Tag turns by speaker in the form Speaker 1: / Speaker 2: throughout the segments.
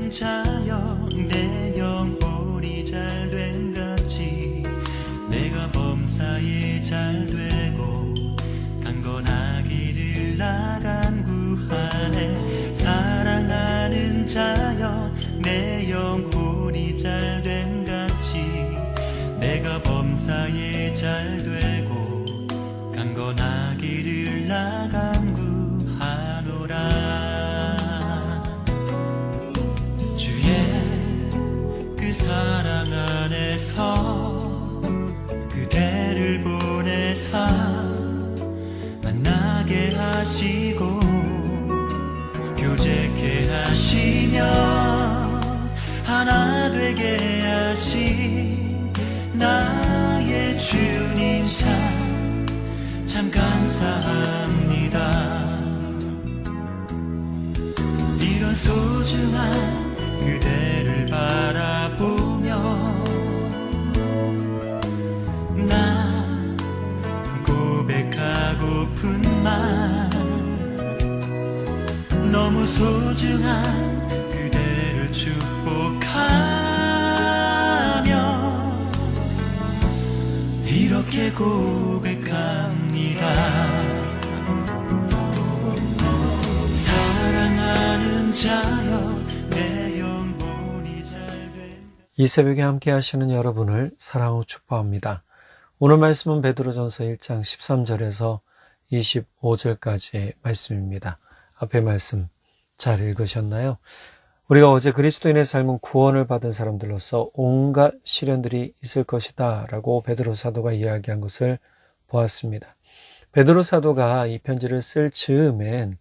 Speaker 1: 사랑하는 자여 내 영혼이 잘된 같이 내가 범사에 잘되고 강건하기를 나간 구하네. 사랑하는 자여 내 영혼이 잘된 같이 내가 범사에 잘되고 강건하기를 나간 구하노라. 주의 그 사랑 안에서 그대를 보내사 만나게 하시고 교제케 하시며 하나 되게 하신 나의 주님 참 감사합니다. 이런 소중한 그대를 바라보며 나 고백하고픈 말 너무 소중한 그대를 축복하며 이렇게 고백합니다. 사랑하는 자여 내 영혼이 잘된.
Speaker 2: 이 새벽에 함께 하시는 여러분을 사랑하고 축복합니다. 오늘 말씀은 베드로전서 1장 13절에서 25절까지의 말씀입니다. 앞에 말씀 잘 읽으셨나요? 우리가 어제 그리스도인의 삶은 구원을 받은 사람들로서 온갖 시련들이 있을 것이다 라고 베드로 사도가 이야기한 것을 보았습니다. 베드로 사도가 이 편지를 쓸 즈음엔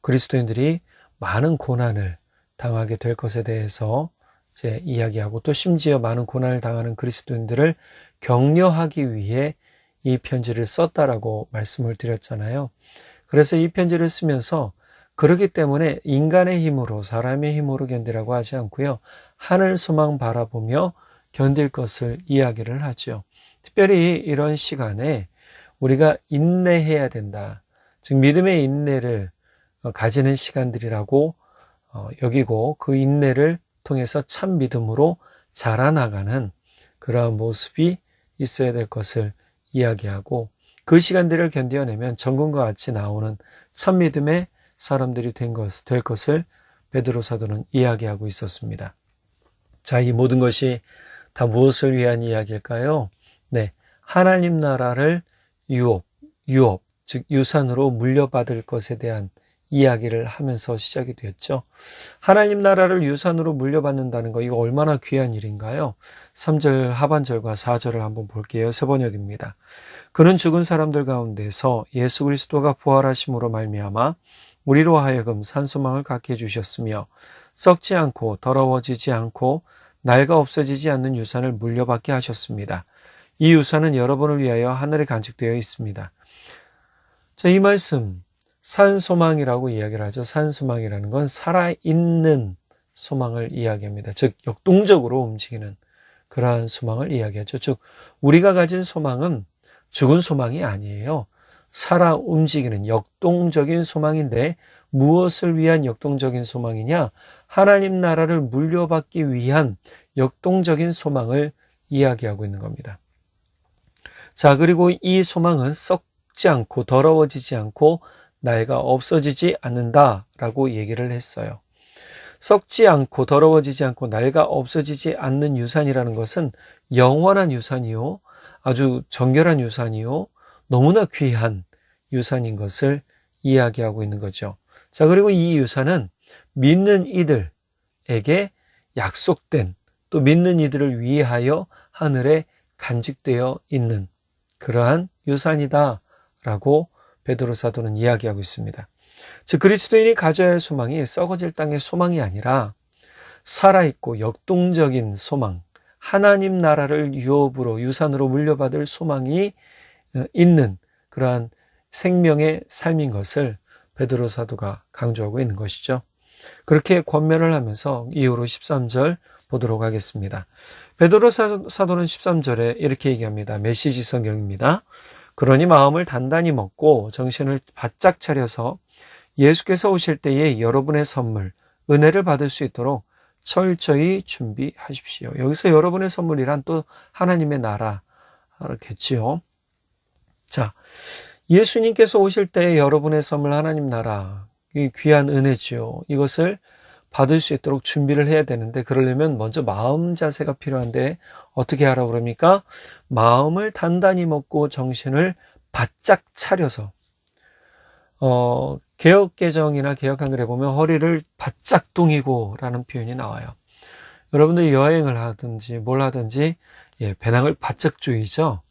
Speaker 2: 그리스도인들이 많은 고난을 당하게 될 것에 대해서 이제 이야기하고 또 심지어 많은 고난을 당하는 그리스도인들을 격려하기 위해 이 편지를 썼다라고 말씀을 드렸잖아요. 그래서 이 편지를 쓰면서 그렇기 때문에 인간의 힘으로 사람의 힘으로 견디라고 하지 않고요. 하늘 소망 바라보며 견딜 것을 이야기를 하죠. 특별히 이런 시간에 우리가 인내해야 된다. 즉 믿음의 인내를 가지는 시간들이라고 여기고 그 인내를 통해서 참 믿음으로 자라나가는 그러한 모습이 있어야 될 것을 이야기하고 그 시간들을 견뎌내면 정금과 같이 나오는 참 믿음의 사람들이 될 것을 베드로 사도는 이야기하고 있었습니다. 자, 이 모든 것이 다 무엇을 위한 이야기일까요? 네, 하나님 나라를 유업, 즉 유산으로 물려받을 것에 대한 이야기를 하면서 시작이 되었죠. 하나님 나라를 유산으로 물려받는다는 거 이거 얼마나 귀한 일인가요? 3절 하반절과 4절을 한번 볼게요. 세번역입니다. 그는 죽은 사람들 가운데서 예수 그리스도가 부활하심으로 말미암아 우리로 하여금 산소망을 갖게 해주셨으며 썩지 않고 더러워지지 않고 낡아 없어지지 않는 유산을 물려받게 하셨습니다. 이 유산은 여러분을 위하여 하늘에 간직되어 있습니다. 자, 이 말씀 산소망이라고 이야기를 하죠. 산소망이라는 건 살아있는 소망을 이야기합니다. 즉 역동적으로 움직이는 그러한 소망을 이야기하죠. 즉 우리가 가진 소망은 죽은 소망이 아니에요. 살아 움직이는 역동적인 소망인데 무엇을 위한 역동적인 소망이냐? 하나님 나라를 물려받기 위한 역동적인 소망을 이야기하고 있는 겁니다. 자, 그리고 이 소망은 썩지 않고 더러워지지 않고 낡아 없어지지 않는다라고 얘기를 했어요. 썩지 않고 더러워지지 않고 낡아 없어지지 않는 유산이라는 것은 영원한 유산이요, 아주 정결한 유산이요, 너무나 귀한 유산인 것을 이야기하고 있는 거죠. 자, 그리고 이 유산은 믿는 이들에게 약속된, 또 믿는 이들을 위하여 하늘에 간직되어 있는 그러한 유산이다라고 베드로 사도는 이야기하고 있습니다. 즉 그리스도인이 가져야 할 소망이 썩어질 땅의 소망이 아니라 살아있고 역동적인 소망, 하나님 나라를 유업으로 유산으로 물려받을 소망이 있는 그러한 생명의 삶인 것을 베드로 사도가 강조하고 있는 것이죠. 그렇게 권면을 하면서 이후로 13절 보도록 하겠습니다. 베드로 사도는 13절에 이렇게 얘기합니다. 메시지 성경입니다. 그러니 마음을 단단히 먹고 정신을 바짝 차려서 예수께서 오실 때에 여러분의 선물, 은혜를 받을 수 있도록 철저히 준비하십시오. 여기서 여러분의 선물이란 또 하나님의 나라겠지요. 자, 예수님께서 오실 때 여러분의 선물 하나님 나라, 이 귀한 은혜지요. 이것을 받을 수 있도록 준비를 해야 되는데, 그러려면 먼저 마음 자세가 필요한데 어떻게 하라고 그럽니까? 마음을 단단히 먹고 정신을 바짝 차려서, 개역개정이나 개역한글에 보면 허리를 바짝 동이고 라는 표현이 나와요. 여러분들이 여행을 하든지 뭘 하든지 배낭을 바짝 조이죠.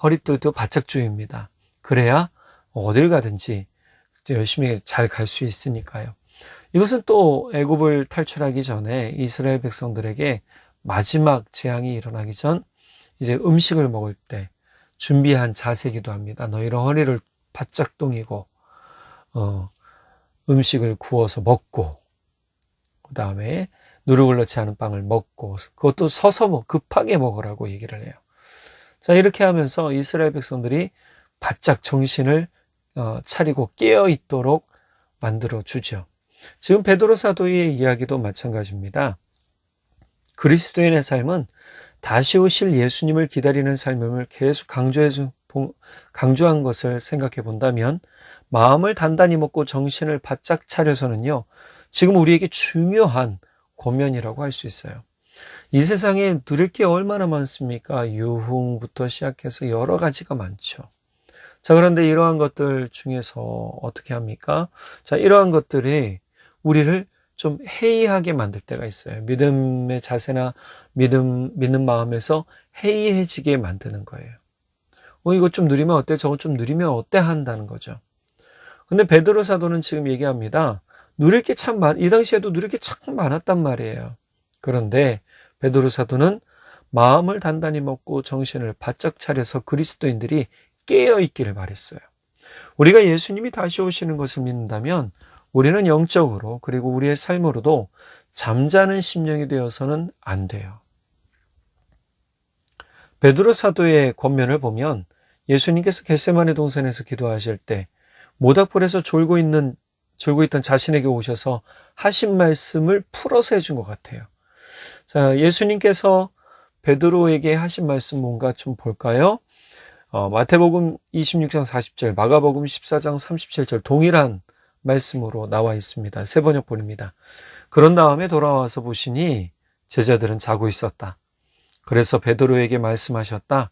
Speaker 2: 허리띠도 바짝 조입니다. 그래야 어딜 가든지 열심히 잘 갈 수 있으니까요. 이것은 또 애굽을 탈출하기 전에 이스라엘 백성들에게 마지막 재앙이 일어나기 전 이제 음식을 먹을 때 준비한 자세이기도 합니다. 너희는 허리를 바짝 동이고 음식을 구워서 먹고, 그 다음에 누룩을 넣지 않은 빵을 먹고, 그것도 서서 급하게 먹으라고 얘기를 해요. 자, 이렇게 하면서 이스라엘 백성들이 바짝 정신을 차리고 깨어 있도록 만들어 주죠. 지금 베드로 사도의 이야기도 마찬가지입니다. 그리스도인의 삶은 다시 오실 예수님을 기다리는 삶임을 계속 강조한 것을 생각해 본다면, 마음을 단단히 먹고 정신을 바짝 차려서는요, 지금 우리에게 중요한 권면이라고 할 수 있어요. 이 세상에 누릴 게 얼마나 많습니까? 유흥부터 시작해서 여러 가지가 많죠. 자, 그런데 이러한 것들 중에서 어떻게 합니까? 자, 이러한 것들이 우리를 좀 해이하게 만들 때가 있어요. 믿음의 자세나 믿는 마음에서 해이해지게 만드는 거예요. 이거 좀 누리면 어때? 저거 좀 누리면 어때? 한다는 거죠. 근데 베드로 사도는 지금 얘기합니다. 누릴 게 참 이 당시에도 누릴 게 참 많았단 말이에요. 그런데 베드로 사도는 마음을 단단히 먹고 정신을 바짝 차려서 그리스도인들이 깨어 있기를 바랬어요. 우리가 예수님이 다시 오시는 것을 믿는다면 우리는 영적으로 그리고 우리의 삶으로도 잠자는 심령이 되어서는 안 돼요. 베드로 사도의 권면을 보면 예수님께서 겟세마네 동산에서 기도하실 때 모닥불에서 졸고 있던 자신에게 오셔서 하신 말씀을 풀어서 해준 것 같아요. 자, 예수님께서 베드로에게 하신 말씀 뭔가 좀 볼까요? 마태복음 26장 40절, 마가복음 14장 37절 동일한 말씀으로 나와 있습니다. 세 번역본입니다. 그런 다음에 돌아와서 보시니 제자들은 자고 있었다. 그래서 베드로에게 말씀하셨다.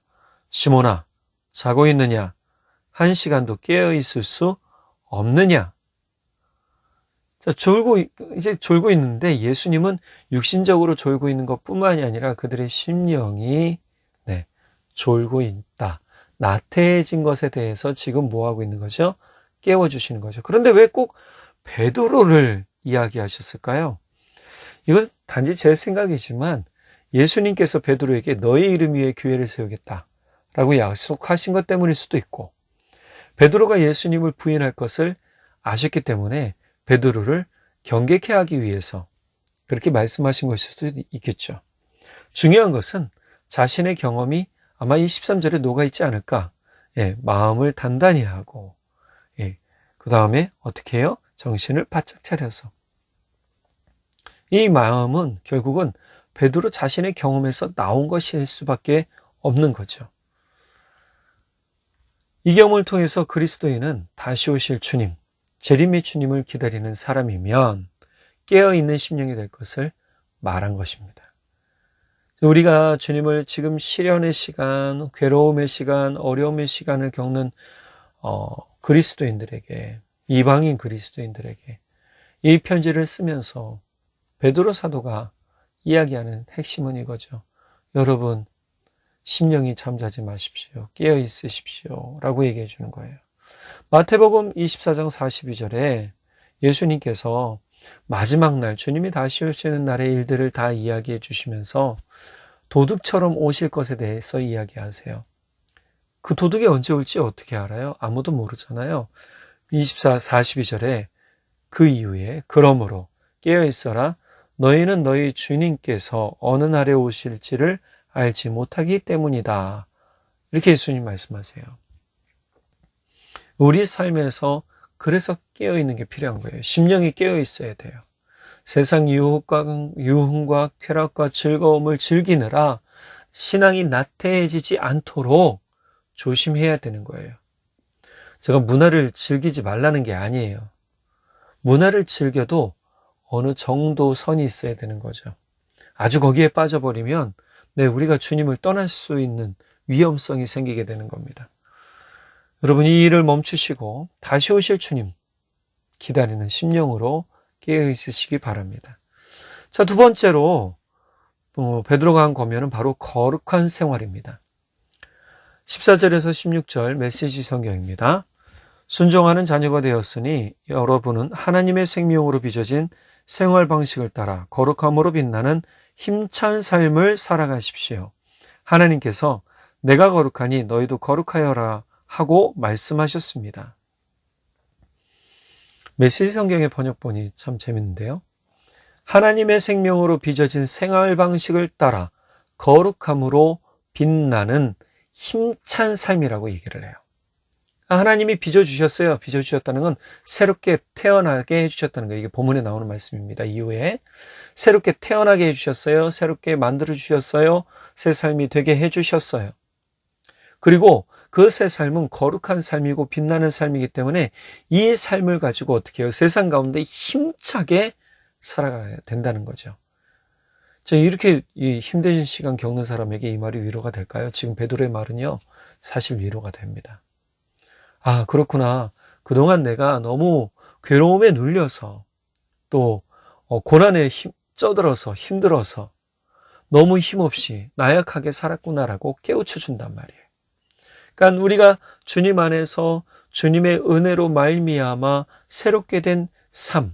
Speaker 2: 시몬아, 자고 있느냐? 한 시간도 깨어 있을 수 없느냐? 자, 졸고 있는데 예수님은 육신적으로 졸고 있는 것 뿐만이 아니라 그들의 심령이 졸고 있다. 나태해진 것에 대해서 지금 뭐 하고 있는 거죠? 깨워주시는 거죠. 그런데 왜 꼭 베드로를 이야기하셨을까요? 이건 단지 제 생각이지만 예수님께서 베드로에게 너의 이름 위에 교회를 세우겠다라고 약속하신 것 때문일 수도 있고, 베드로가 예수님을 부인할 것을 아셨기 때문에 베드로를 경계케 하기 위해서 그렇게 말씀하신 것일 수도 있겠죠. 중요한 것은 자신의 경험이 아마 이 13절에 녹아있지 않을까. 마음을 단단히 하고, 그 다음에 어떻게 해요? 정신을 바짝 차려서. 이 마음은 결국은 베드로 자신의 경험에서 나온 것일 수밖에 없는 거죠. 이 경험을 통해서 그리스도인은 다시 오실 주님, 재림의 주님을 기다리는 사람이면 깨어있는 심령이 될 것을 말한 것입니다. 우리가 주님을 지금 시련의 시간, 괴로움의 시간, 어려움의 시간을 겪는 그리스도인들에게, 이방인 그리스도인들에게 이 편지를 쓰면서 베드로 사도가 이야기하는 핵심은 이거죠. 여러분, 심령이 잠자지 마십시오. 깨어 있으십시오. 라고 얘기해 주는 거예요. 마태복음 24장 42절에 예수님께서 마지막 날, 주님이 다시 오시는 날의 일들을 다 이야기해 주시면서 도둑처럼 오실 것에 대해서 이야기하세요. 그 도둑이 언제 올지 어떻게 알아요? 아무도 모르잖아요. 42절에 그 이후에 그러므로 깨어있어라. 너희는 너희 주님께서 어느 날에 오실지를 알지 못하기 때문이다. 이렇게 예수님 말씀하세요. 우리 삶에서 그래서 깨어있는 게 필요한 거예요. 심령이 깨어있어야 돼요. 세상 유흥과 쾌락과 즐거움을 즐기느라 신앙이 나태해지지 않도록 조심해야 되는 거예요. 제가 문화를 즐기지 말라는 게 아니에요. 문화를 즐겨도 어느 정도 선이 있어야 되는 거죠. 아주 거기에 빠져버리면 우리가 주님을 떠날 수 있는 위험성이 생기게 되는 겁니다. 여러분, 이 일을 멈추시고 다시 오실 주님 기다리는 심령으로 깨어 있으시기 바랍니다. 자, 두 번째로 베드로가 한 권면은 바로 거룩한 생활입니다. 14절에서 16절 메시지 성경입니다. 순종하는 자녀가 되었으니 여러분은 하나님의 생명으로 빚어진 생활 방식을 따라 거룩함으로 빛나는 힘찬 삶을 살아가십시오. 하나님께서 내가 거룩하니 너희도 거룩하여라 하고 말씀하셨습니다. 메시지 성경의 번역본이 참 재밌는데요. 하나님의 생명으로 빚어진 생활 방식을 따라 거룩함으로 빛나는 힘찬 삶이라고 얘기를 해요. 하나님이 빚어주셨어요. 빚어주셨다는 건 새롭게 태어나게 해주셨다는 거예요. 이게 본문에 나오는 말씀입니다. 이후에 새롭게 태어나게 해주셨어요. 새롭게 만들어주셨어요. 새 삶이 되게 해주셨어요. 그리고 그 새 삶은 거룩한 삶이고 빛나는 삶이기 때문에 이 삶을 가지고 어떻게 해요? 세상 가운데 힘차게 살아가야 된다는 거죠. 자, 이렇게 힘든 시간 겪는 사람에게 이 말이 위로가 될까요? 지금 베드로의 말은요, 사실 위로가 됩니다. 아, 그렇구나. 그동안 내가 너무 괴로움에 눌려서 또 고난에 쪄들어서 힘들어서 너무 힘없이 나약하게 살았구나라고 깨우쳐 준단 말이에요. 그러니까 우리가 주님 안에서 주님의 은혜로 말미암아 새롭게 된 삶,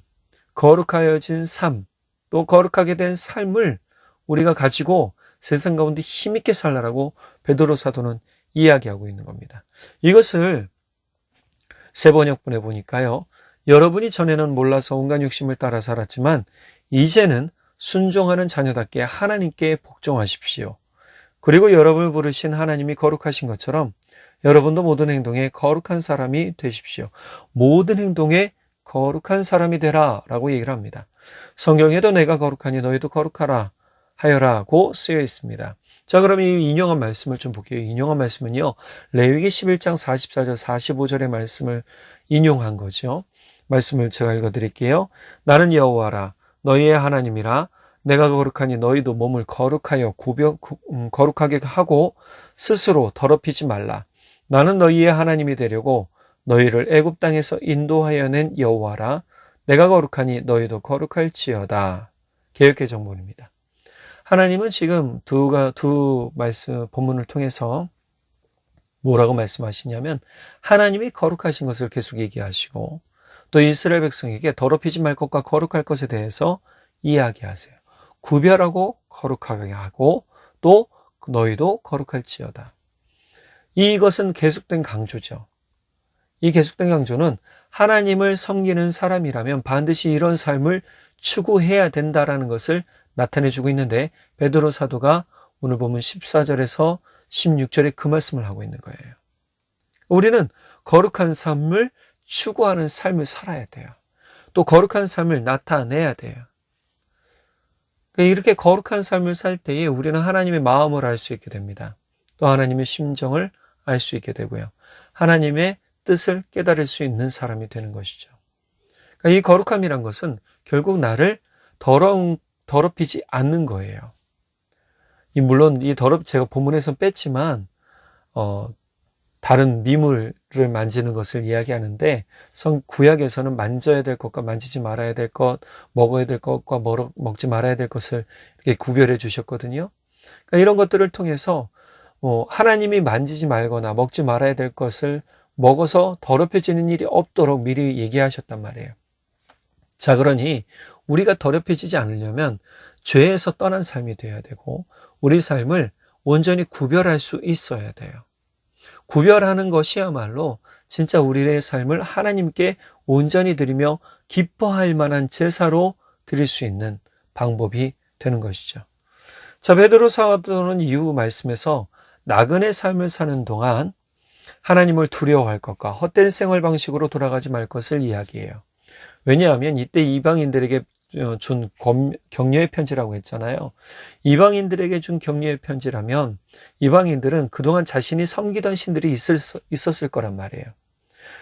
Speaker 2: 거룩하여진 삶, 또 거룩하게 된 삶을 우리가 가지고 세상 가운데 힘있게 살라라고 베드로 사도는 이야기하고 있는 겁니다. 이것을 새 번역본에 보니까요, 여러분이 전에는 몰라서 온갖 욕심을 따라 살았지만 이제는 순종하는 자녀답게 하나님께 복종하십시오. 그리고 여러분을 부르신 하나님이 거룩하신 것처럼 여러분도 모든 행동에 거룩한 사람이 되십시오. 모든 행동에 거룩한 사람이 되라 라고 얘기를 합니다. 성경에도 내가 거룩하니 너희도 거룩하라 하여라고 쓰여 있습니다. 자, 그럼 이 인용한 말씀을 좀 볼게요. 인용한 말씀은요, 레위기 11장 44절 45절의 말씀을 인용한 거죠. 말씀을 제가 읽어드릴게요. 나는 여호와라 너희의 하나님이라 내가 거룩하니 너희도 몸을 거룩하여 거룩하게 하고 스스로 더럽히지 말라. 나는 너희의 하나님이 되려고 너희를 애굽 땅에서 인도하여 낸 여호와라. 내가 거룩하니 너희도 거룩할지어다. 개역의 정본입니다. 하나님은 지금 두 말씀 본문을 통해서 뭐라고 말씀하시냐면 하나님이 거룩하신 것을 계속 얘기하시고 또 이스라엘 백성에게 더럽히지 말 것과 거룩할 것에 대해서 이야기하세요. 구별하고 거룩하게 하고 또 너희도 거룩할지어다. 이것은 계속된 강조죠. 이 계속된 강조는 하나님을 섬기는 사람이라면 반드시 이런 삶을 추구해야 된다라는 것을 나타내주고 있는데 베드로 사도가 오늘 보면 14절에서 16절에 그 말씀을 하고 있는 거예요. 우리는 거룩한 삶을 추구하는 삶을 살아야 돼요. 또 거룩한 삶을 나타내야 돼요. 이렇게 거룩한 삶을 살 때에 우리는 하나님의 마음을 알 수 있게 됩니다. 또 하나님의 심정을 알 수 있게 되고요. 하나님의 뜻을 깨달을 수 있는 사람이 되는 것이죠. 그러니까 이 거룩함이란 것은 결국 나를 더럽히지 않는 거예요. 물론 제가 본문에서 뺐지만 다른 미물을 만지는 것을 이야기하는데 구약에서는 만져야 될 것과 만지지 말아야 될 것, 먹어야 될 것과 먹지 말아야 될 것을 이렇게 구별해 주셨거든요. 그러니까 이런 것들을 통해서 하나님이 만지지 말거나 먹지 말아야 될 것을 먹어서 더럽혀지는 일이 없도록 미리 얘기하셨단 말이에요. 자, 그러니 우리가 더럽혀지지 않으려면 죄에서 떠난 삶이 되어야 되고 우리 삶을 온전히 구별할 수 있어야 돼요. 구별하는 것이야말로 진짜 우리의 삶을 하나님께 온전히 드리며 기뻐할 만한 제사로 드릴 수 있는 방법이 되는 것이죠. 자, 베드로 사도는 이후 말씀에서 나그네 삶을 사는 동안 하나님을 두려워할 것과 헛된 생활 방식으로 돌아가지 말 것을 이야기해요. 왜냐하면 이때 이방인들에게 준 격려의 편지라고 했잖아요. 이방인들에게 준 격려의 편지라면 이방인들은 그동안 자신이 섬기던 신들이 있었을 거란 말이에요.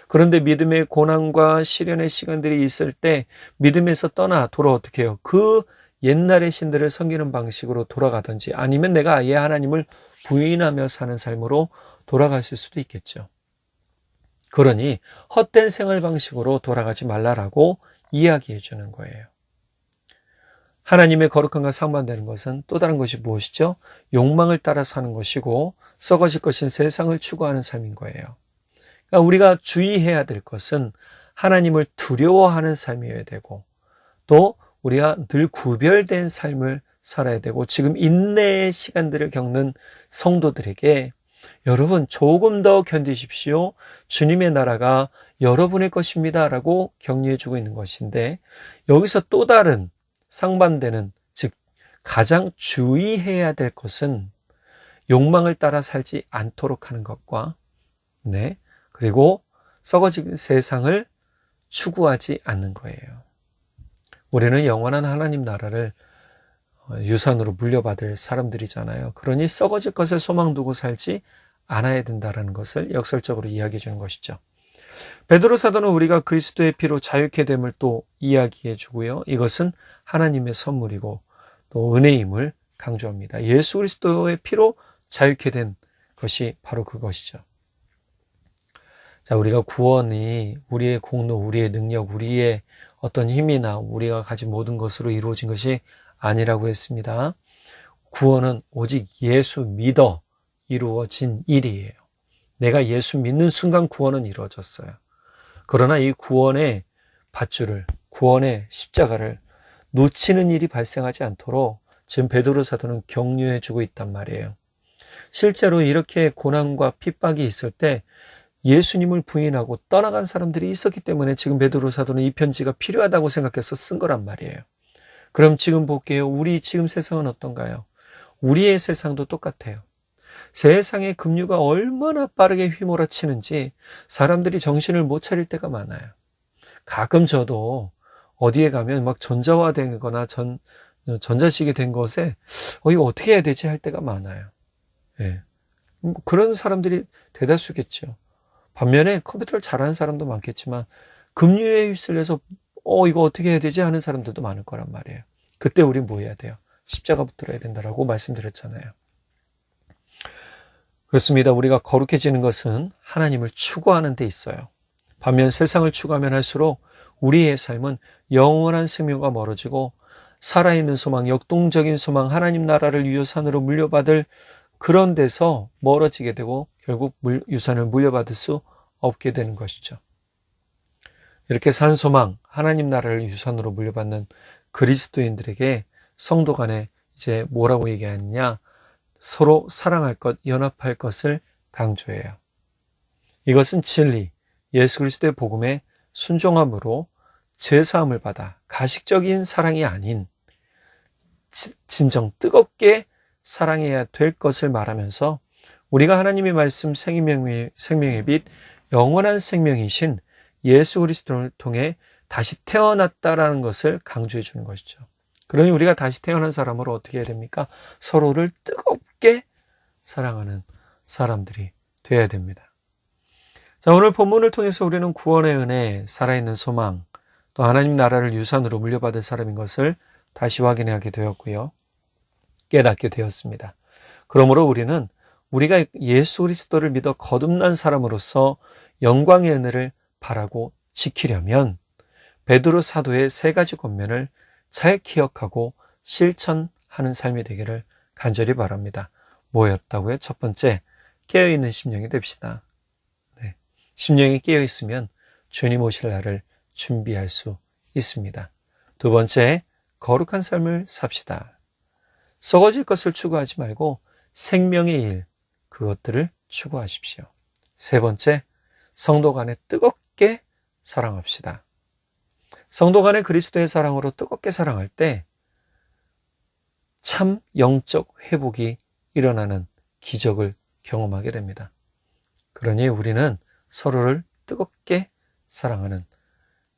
Speaker 2: 그런데 믿음의 고난과 시련의 시간들이 있을 때 믿음에서 떠나 돌아 어떻게 해요? 그 옛날의 신들을 섬기는 방식으로 돌아가든지 아니면 내가 아예 하나님을 부인하며 사는 삶으로 돌아갔을 수도 있겠죠. 그러니 헛된 생활 방식으로 돌아가지 말라라고 이야기해 주는 거예요. 하나님의 거룩함과 상반되는 것은 또 다른 것이 무엇이죠? 욕망을 따라 사는 것이고 썩어질 것인 세상을 추구하는 삶인 거예요. 그러니까 우리가 주의해야 될 것은 하나님을 두려워하는 삶이어야 되고 또 우리가 늘 구별된 삶을 살아야 되고 지금 인내의 시간들을 겪는 성도들에게 여러분 조금 더 견디십시오. 주님의 나라가 여러분의 것입니다. 라고 격려해 주고 있는 것인데 여기서 또 다른 상반되는 즉 가장 주의해야 될 것은 욕망을 따라 살지 않도록 하는 것과 그리고 썩어진 세상을 추구하지 않는 거예요. 우리는 영원한 하나님 나라를 유산으로 물려받을 사람들이잖아요. 그러니 썩어질 것을 소망 두고 살지 않아야 된다는 것을 역설적으로 이야기해 주는 것이죠. 베드로 사도는 우리가 그리스도의 피로 자유케 됨을 또 이야기해 주고요. 이것은 하나님의 선물이고 또 은혜임을 강조합니다. 예수 그리스도의 피로 자유케 된 것이 바로 그것이죠. 자, 우리가 구원이 우리의 공로, 우리의 능력, 우리의 어떤 힘이나 우리가 가진 모든 것으로 이루어진 것이 아니라고 했습니다. 구원은 오직 예수 믿어 이루어진 일이에요. 내가 예수 믿는 순간 구원은 이루어졌어요. 그러나 이 구원의 밧줄을, 구원의 십자가를 놓치는 일이 발생하지 않도록 지금 베드로 사도는 격려해 주고 있단 말이에요. 실제로 이렇게 고난과 핍박이 있을 때 예수님을 부인하고 떠나간 사람들이 있었기 때문에 지금 베드로 사도는 이 편지가 필요하다고 생각해서 쓴 거란 말이에요. 그럼 지금 볼게요. 우리 지금 세상은 어떤가요? 우리의 세상도 똑같아요. 세상의 급류가 얼마나 빠르게 휘몰아치는지 사람들이 정신을 못 차릴 때가 많아요. 가끔 저도 어디에 가면 막 전자화되거나 전자식이 된 것에 이거 어떻게 해야 되지 할 때가 많아요. 예. 그런 사람들이 대다수겠죠. 반면에 컴퓨터를 잘하는 사람도 많겠지만 급류에 휩쓸려서 이거 어떻게 해야 되지 하는 사람들도 많을 거란 말이에요. 그때 우린 뭐 해야 돼요? 십자가 붙들어야 된다라고 말씀드렸잖아요. 그렇습니다. 우리가 거룩해지는 것은 하나님을 추구하는 데 있어요. 반면 세상을 추구하면 할수록 우리의 삶은 영원한 생명과 멀어지고 살아있는 소망, 역동적인 소망, 하나님 나라를 유산으로 물려받을 그런 데서 멀어지게 되고 결국 유산을 물려받을 수 없게 되는 것이죠. 이렇게 산 소망, 하나님 나라를 유산으로 물려받는 그리스도인들에게 성도 간에 이제 뭐라고 얘기하느냐? 서로 사랑할 것, 연합할 것을 강조해요. 이것은 진리, 예수 그리스도의 복음에 순종함으로 제사함을 받아 가식적인 사랑이 아닌 진정 뜨겁게 사랑해야 될 것을 말하면서 우리가 하나님의 말씀 생명의 빛, 영원한 생명이신 예수 그리스도를 통해 다시 태어났다라는 것을 강조해 주는 것이죠. 그러니 우리가 다시 태어난 사람으로 어떻게 해야 됩니까? 서로를 뜨겁게 사랑하는 사람들이 되어야 됩니다. 자, 오늘 본문을 통해서 우리는 구원의 은혜, 살아있는 소망, 또 하나님 나라를 유산으로 물려받을 사람인 것을 다시 확인하게 되었고요. 깨닫게 되었습니다. 그러므로 우리는 우리가 예수 그리스도를 믿어 거듭난 사람으로서 영광의 은혜를 바라고 지키려면 베드로 사도의 세 가지 권면을 잘 기억하고 실천하는 삶이 되기를 간절히 바랍니다. 뭐였다고요? 첫 번째, 깨어있는 심령이 됩시다. 심령이 깨어있으면 주님 오실 날을 준비할 수 있습니다. 두 번째, 거룩한 삶을 삽시다. 썩어질 것을 추구하지 말고 생명의 일, 그것들을 추구하십시오. 세 번째, 성도 간에 뜨겁게 사랑합시다. 성도 간에 그리스도의 사랑으로 뜨겁게 사랑할 때 참 영적 회복이 일어나는 기적을 경험하게 됩니다. 그러니 우리는 서로를 뜨겁게 사랑하는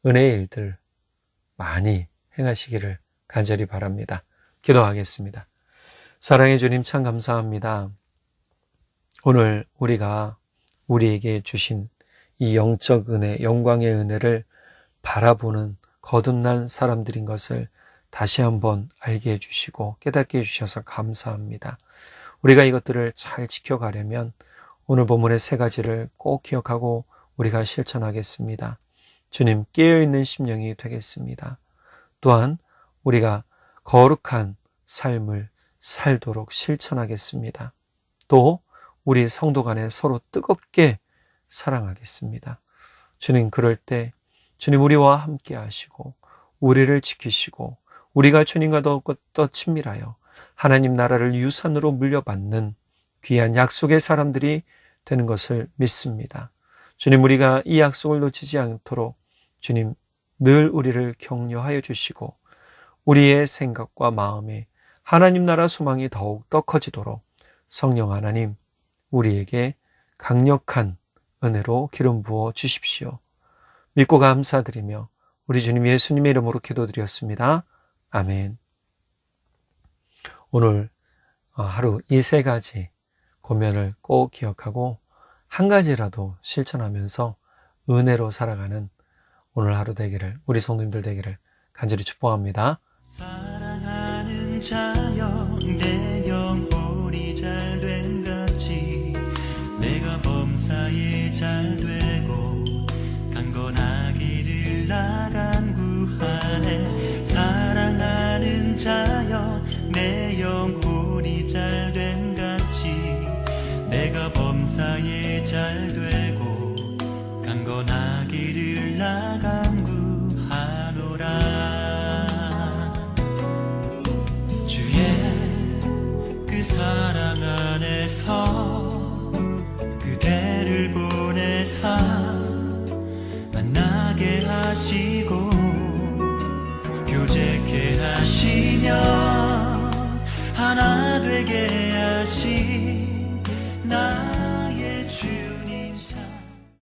Speaker 2: 은혜의 일들 많이 행하시기를 간절히 바랍니다. 기도하겠습니다. 사랑의 주님 참 감사합니다. 오늘 우리가 우리에게 주신 이 영적 은혜, 영광의 은혜를 바라보는 거듭난 사람들인 것을 다시 한번 알게 해주시고 깨닫게 해주셔서 감사합니다. 우리가 이것들을 잘 지켜가려면 오늘 본문의 3가지를 꼭 기억하고 우리가 실천하겠습니다. 주님, 깨어있는 심령이 되겠습니다. 또한 우리가 거룩한 삶을 살도록 실천하겠습니다. 또 우리 성도 간에 서로 뜨겁게 사랑하겠습니다. 주님, 그럴 때 주님 우리와 함께 하시고 우리를 지키시고 우리가 주님과 더욱더 친밀하여 하나님 나라를 유산으로 물려받는 귀한 약속의 사람들이 되는 것을 믿습니다. 주님, 우리가 이 약속을 놓치지 않도록 주님 늘 우리를 격려하여 주시고 우리의 생각과 마음에 하나님 나라 소망이 더욱더 커지도록 성령 하나님 우리에게 강력한 은혜로 기름 부어 주십시오. 믿고 감사드리며 우리 주님 예수님의 이름으로 기도드렸습니다. 아멘. 오늘 하루 이 3가지 고면을 꼭 기억하고 한 가지라도 실천하면서 은혜로 살아가는 오늘 하루 되기를, 우리 성도님들 되기를 간절히 축복합니다.
Speaker 1: 사랑하는 자여 내 영혼이 잘된 같이 내가 범사에 잘되고 강건하기를 나간 구하네. 사랑하는 자여 내 영혼이 잘된 같이 내가 범사에 잘되고 강건하기를 나간 구하노라. 그 사랑 안에서 그대를 보내사 만나게 하시고 교제케 하시며 하나 되게 하신 나의 주